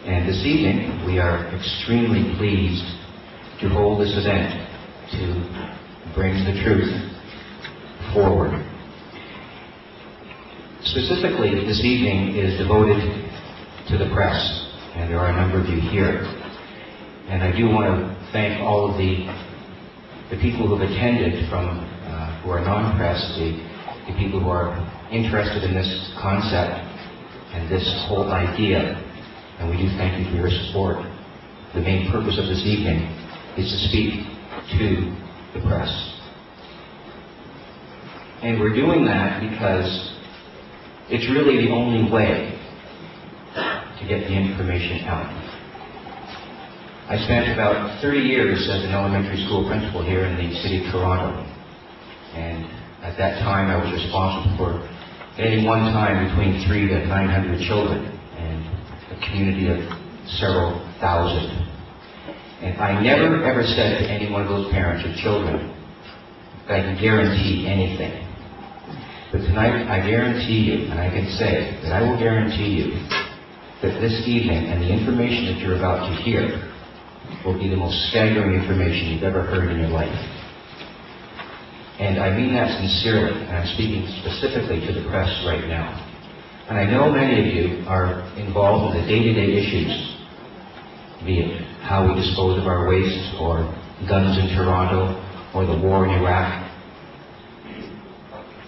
And this evening, we are extremely pleased to hold this event to bring the truth forward. Specifically, this evening is devoted to the press, and there are a number of you here. And I do want to thank all of the people who have attended from who are non-press, the people who are interested in this concept and this whole idea. And we do thank you for your support. The main purpose of this evening is to speak to the press. And we're doing that because it's really the only way to get the information out. I spent about 30 years as an elementary school principal here in the city of Toronto. And at that time, I was responsible for getting one time between 300 to 900 children and a community of several thousand. And I never ever said to any one of those parents or children that I can guarantee anything. But tonight, I guarantee you, and I can say that I will guarantee you that this evening and the information that you're about to hear will be the most staggering information you've ever heard in your life. And I mean that sincerely, and I'm speaking specifically to the press right now. And I know many of you are involved in the day-to-day issues, be it how we dispose of our waste, or guns in Toronto, or the war in Iraq.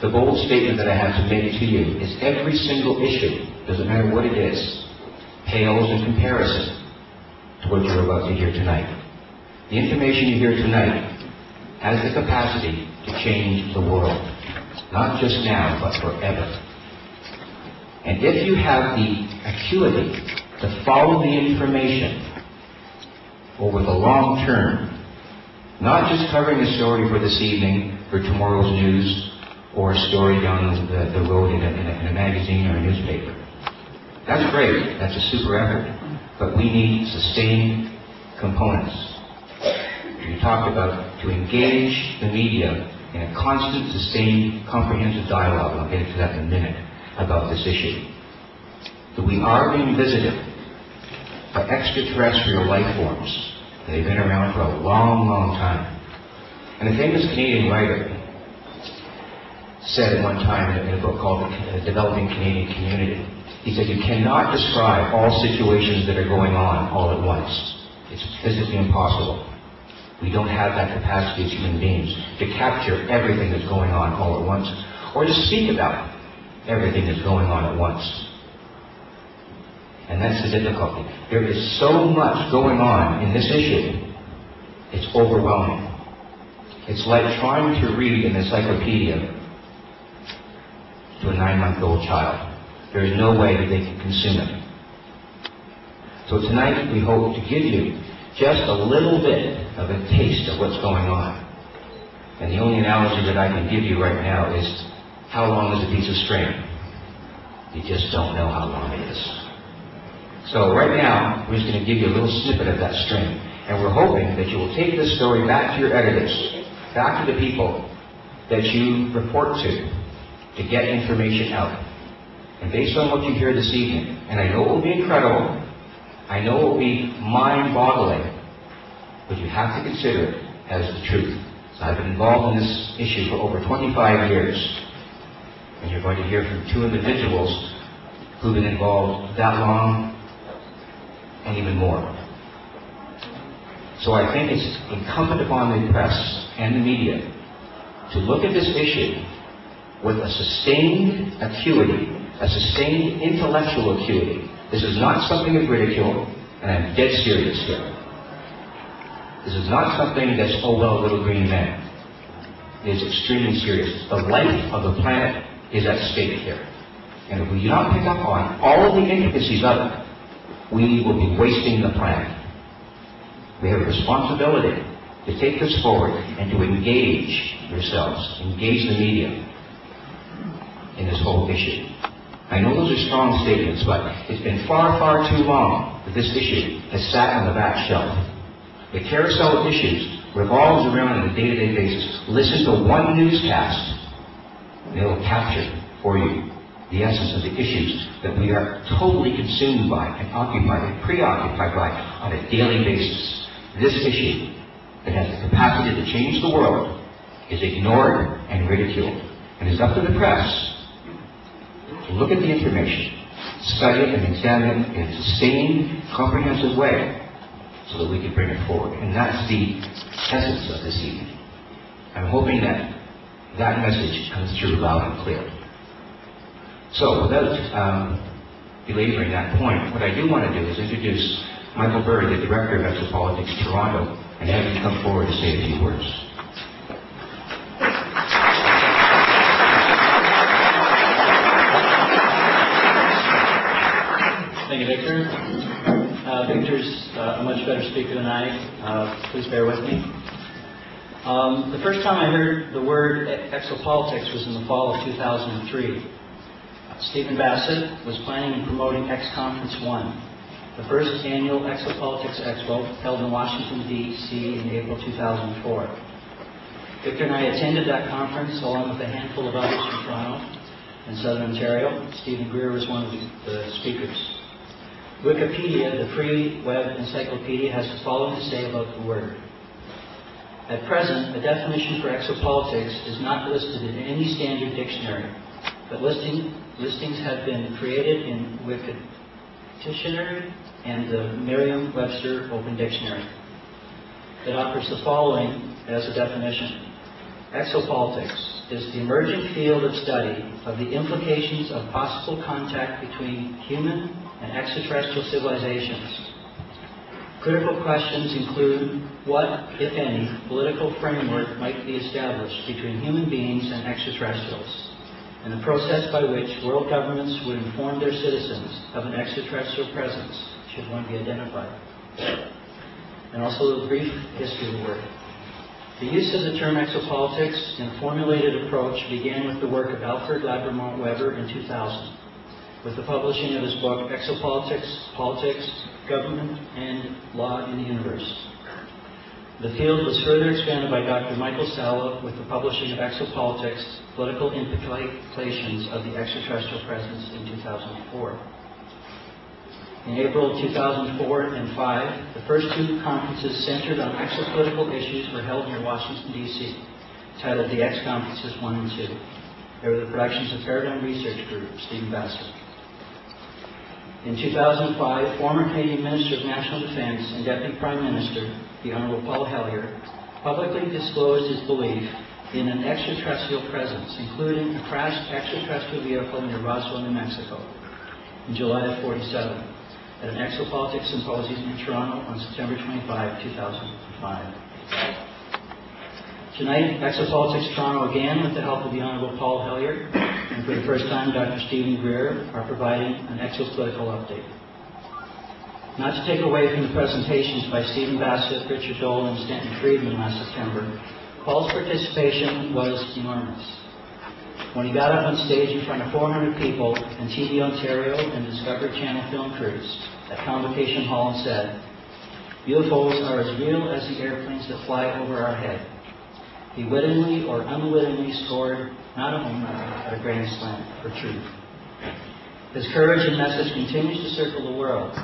The bold statement that I have to make to you is every single issue, doesn't matter what it is, pales in comparison to what you're about to hear tonight. The information you hear tonight has the capacity to change the world, not just now, but forever. And if you have the acuity to follow the information over the long term, not just covering a story for this evening, for tomorrow's news, or a story down the road in a magazine or a newspaper. That's great, that's a super effort, but we need sustained components. We talked about to engage the media in a constant, sustained, comprehensive dialogue. I'll get into that in a minute about this issue. That we are being visited by extraterrestrial life forms. They've been around for a long, long time. And a famous Canadian writer said at one time in a book called Developing Canadian Community, he said, you cannot describe all situations that are going on all at once. It's physically impossible. We don't have that capacity as human beings to capture everything that's going on all at once, or to speak about everything that's going on at once. And that's the difficulty. There is so much going on in this issue, it's overwhelming. It's like trying to read an encyclopedia to a 9-month-old child. There is no way that they can consume it. So tonight we hope to give you just a little bit of a taste of what's going on. And the only analogy that I can give you right now is, how long is a piece of string? You just don't know how long it is. So right now, we're just going to give you a little snippet of that string. And we're hoping that you will take this story back to your editors, back to the people that you report to get information out. And based on what you hear this evening, and I know it will be incredible, I know it will be mind-boggling, but you have to consider it as the truth. So I've been involved in this issue for over 25 years, and you're going to hear from two individuals who've been involved that long and even more. So I think it's incumbent upon the press and the media to look at this issue with a sustained acuity, a sustained intellectual acuity. This is not something of ridicule, and I'm dead serious here. This is not something that's, oh well, little green man. It is extremely serious. The life of the planet is at stake here. And if we do not pick up on all of the intricacies of it, we will be wasting the planet. We have a responsibility to take this forward and to engage yourselves, engage the media in this whole issue. I know those are strong statements, but it's been far, far too long that this issue has sat on the back shelf. The carousel of issues revolves around on a day-to-day basis. Listen to one newscast, and it will capture for you the essence of the issues that we are totally consumed by and occupied and preoccupied by on a daily basis. This issue that has the capacity to change the world is ignored and ridiculed. And it's up to the press to look at the information, study it and examine it in a sustained, comprehensive way so that we can bring it forward. And that's the essence of this evening. I'm hoping that that message comes through loud and clear. So, without belaboring that point, what I do want to do is introduce Michael Burry, the Director of Exopolitics Toronto, and have him come forward to say a few words. Thank you, Victor. Victor's a much better speaker than I. Please bear with me. The first time I heard the word exopolitics was in the fall of 2003. Stephen Bassett was planning and promoting X-Conference 1, the first annual Exopolitics Expo held in Washington, D.C. in April 2004. Victor and I attended that conference along with a handful of others from Toronto and Southern Ontario. Stephen Greer was one of the speakers. Wikipedia, the free web encyclopedia, has the following to say about the word. At present, a definition for exopolitics is not listed in any standard dictionary, but listings have been created in Wikidictionary and the Merriam-Webster Open Dictionary. It offers the following as a definition. Exopolitics is the emerging field of study of the implications of possible contact between human and extraterrestrial civilizations. Critical questions include what, if any, political framework might be established between human beings and extraterrestrials, and the process by which world governments would inform their citizens of an extraterrestrial presence, should one be identified. And also a brief history of the word. The use of the term exopolitics in a formulated approach began with the work of Alfred Labremont Weber in 2000, with the publishing of his book, Exopolitics, Politics, Government, and Law in the Universe. The field was further expanded by Dr. Michael Salla with the publishing of Exopolitics, Political Implications of the Extraterrestrial Presence in 2004. In April 2004 and 5, the first two conferences centered on exopolitical issues were held near Washington, D.C., titled the X Conferences 1 and 2. They were the productions of Paradigm Research Group, Stephen Bassett. In 2005, former Canadian Minister of National Defence and Deputy Prime Minister, the Honourable Paul Hellyer, publicly disclosed his belief in an extraterrestrial presence, including a crashed extraterrestrial vehicle near Roswell, New Mexico, in July of 1947, at an exopolitics symposium in Toronto on September 25, 2005. Tonight, Exopolitics Toronto again, with the help of the Honourable Paul Hellyer, and for the first time, Dr. Stephen Greer, are providing an exopolitical update. Not to take away from the presentations by Stephen Bassett, Richard Dole, and Stanton Friedman last September, Paul's participation was enormous. When he got up on stage in front of 400 people and TV Ontario and Discovery Channel film crews at Convocation Hall and said, "UFOs are as real as the airplanes that fly over our head," he wittingly or unwittingly scored not a home run, but a grand slam for truth. His courage and message continues to circle the world.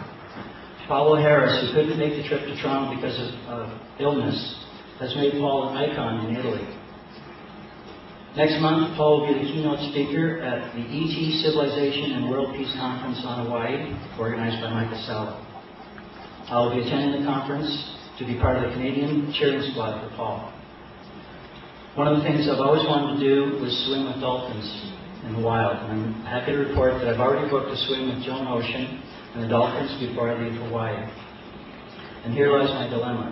Paulo Harris, who couldn't make the trip to Toronto because of illness, has made Paul an icon in Italy. Next month, Paul will be the keynote speaker at the ET Civilization and World Peace Conference on Hawaii, organized by Michael Salla. I will be attending the conference to be part of the Canadian cheering squad for Paul. One of the things I've always wanted to do was swim with dolphins in the wild, and I'm happy to report that I've already booked a swim with Joan Ocean and the dolphins before I leave Hawaii. And here lies my dilemma.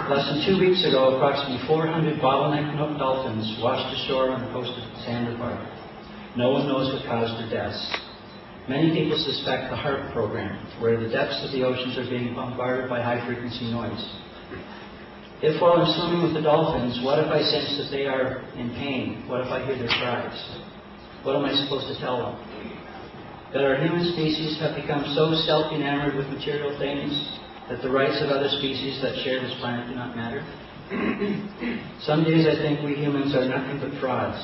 Less than 2 weeks ago, approximately 400 bottleneck dolphins washed ashore on the coast of Zanzibar. No one knows what caused their deaths. Many people suspect the HAARP program, where the depths of the oceans are being bombarded by high-frequency noise. If while I'm swimming with the dolphins, what if I sense that they are in pain? What if I hear their cries? What am I supposed to tell them? That our human species have become so self-enamored with material things that the rights of other species that share this planet do not matter? Some days I think we humans are nothing but frauds.